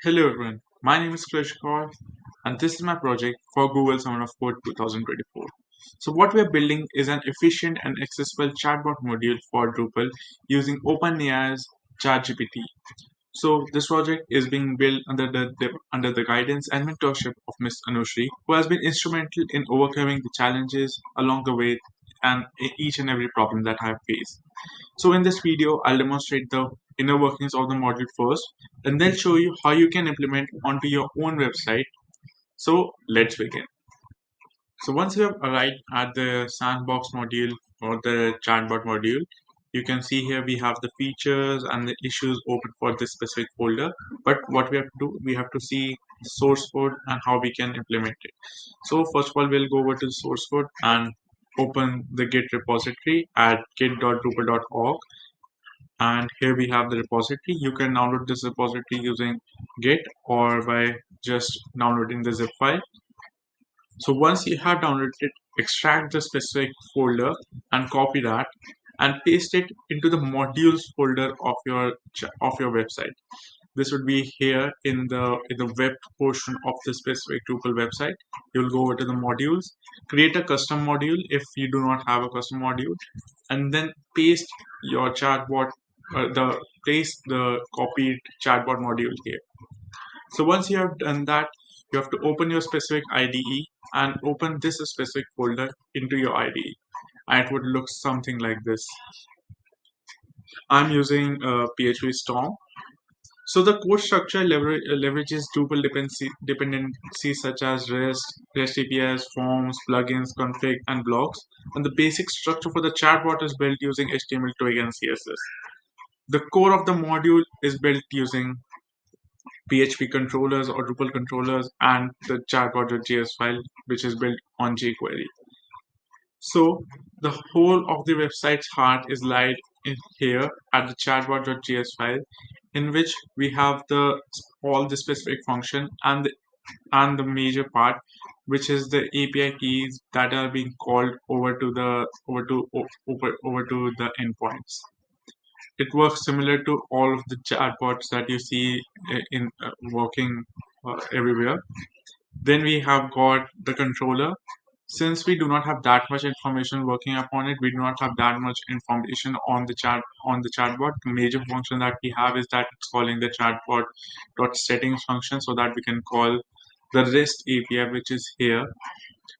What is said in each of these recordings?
Hello everyone, my name is Krish Kaur and this is my project for Google Summer of Code 2024. So what we are building is an efficient and accessible chatbot module for Drupal using OpenAI's ChatGPT. So this project is being built under the guidance and mentorship of Ms. Anushri, who has been instrumental in overcoming the challenges along the way and each and every problem that I have faced. So in this video, I'll demonstrate the inner workings of the module first, and then show you how you can implement onto your own website. So let's begin. So once you have arrived at the sandbox module or the chatbot module, you can see here we have the features and the issues open for this specific folder. But what we have to do, we have to see the source code and how we can implement it. So first of all, we'll go over to the source code and open the Git repository at git.drupal.org, and here we have the repository. You can download this repository using Git or by just downloading the zip file. So once you have downloaded it, extract the specific folder and copy that and paste it into the modules folder of your website. This would be here in the web portion of the specific Drupal website. You'll go over to the modules, create a custom module if you do not have a custom module, and then paste your chatbot, the paste the copied chatbot module here. So once you have done that, you have to open your specific IDE and open this specific folder into your IDE. And it would look something like this. I'm using PHP Storm. So the code structure leverages Drupal dependencies such as REST APIs, forms, plugins, config, and blocks. And the basic structure for the chatbot is built using HTML, Twig, and CSS. The core of the module is built using PHP controllers or Drupal controllers and the chatbot.js file, which is built on jQuery. So the whole of the website's heart is lied in here at the chatbot.js file, in which we have the all the specific function and the major part, which is the API keys that are being called over to the endpoints. It works similar to all of the chatbots that you see in working everywhere. Then we have got the controller. Since we do not have that much information working upon it, we do not have that much information on the chatbot. The major function that we have is that it's calling the chatbot dot settings function, so that we can call the REST API, which is here,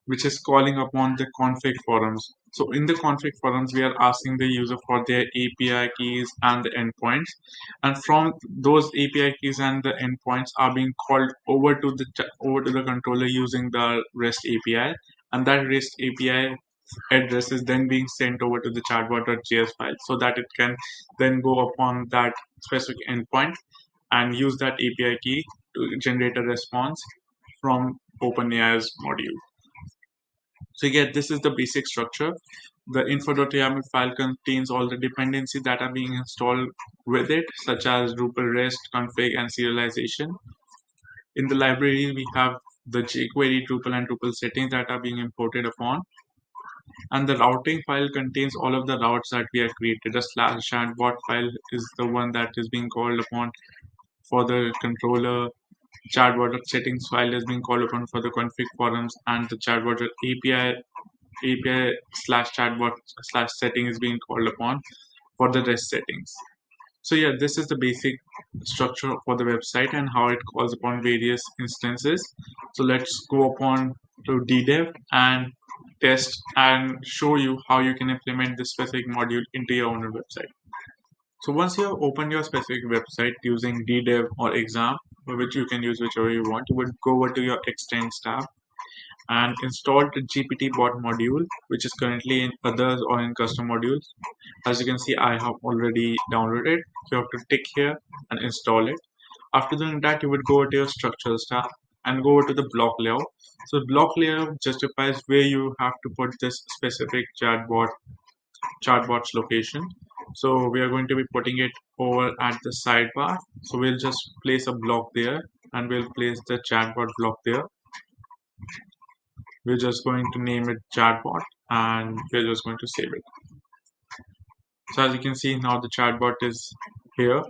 which is calling upon the config forums. So in the config forums, we are asking the user for their API keys and the endpoints, and from those API keys and the endpoints are being called over to the controller using the REST API, and that REST API address is then being sent over to the chatbot.js file, so that it can then go upon that specific endpoint and use that API key to generate a response from OpenAI's module. So yeah, this is the basic structure. The info.yaml file contains all the dependencies that are being installed with it, such as Drupal REST, config, and serialization. In the library, we have the jQuery, Drupal, and Drupal settings that are being imported upon. And the routing file contains all of the routes that we have created. The slash chatbot file is the one that is being called upon for the controller. Chatbot settings file is being called upon for the config forums, and the chatbot API slash chatbot slash setting is being called upon for the REST settings. So yeah, this is the basic structure for the website and how it calls upon various instances. So let's go upon to ddev and test and show you how you can implement this specific module into your own website. So once you have opened your specific website using ddev or exam, which you can use whichever you want, you would go over to your extends tab and install the GPT bot module, which is currently in others or in custom modules. As you can see, I have already downloaded. So you have to tick here and install it. After doing that, you would go to your structures tab and go over to the block layout. So block layout justifies where you have to put this specific chatbot's location. So we are going to be putting it over at the sidebar. So we'll just place a block there and we'll place the chatbot block there. We're just going to name it chatbot and we're just going to save it. So as you can see, now the chatbot is here.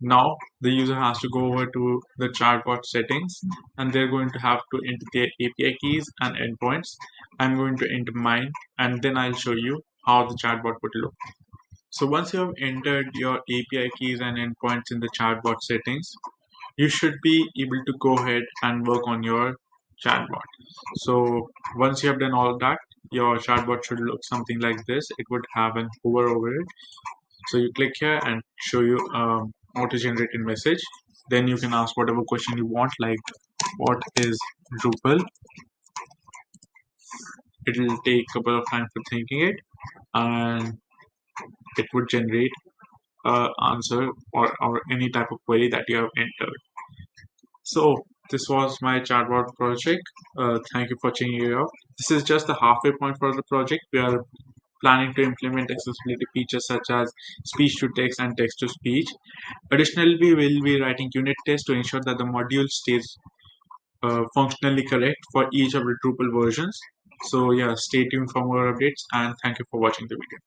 Now the user has to go over to the chatbot settings and they're going to have to enter their API keys and endpoints. I'm going to enter mine and then I'll show you how the chatbot would look. So once you have entered your API keys and endpoints in the chatbot settings, you should be able to go ahead and work on your chatbot. So once you have done all of that, your chatbot should look something like this. It would have an hover over it. So you click here and show you auto-generated message. Then you can ask whatever question you want, like what is Drupal. It will take a couple of time for thinking it, and it would generate answer or any type of query that you have entered. So this was my chatbot project. Thank you for checking it out. This is just the halfway point for the project. We are planning to implement accessibility features such as speech to text and text to speech. Additionally, we will be writing unit tests to ensure that the module stays functionally correct for each of the Drupal versions. So yeah, stay tuned for more updates and thank you for watching the video.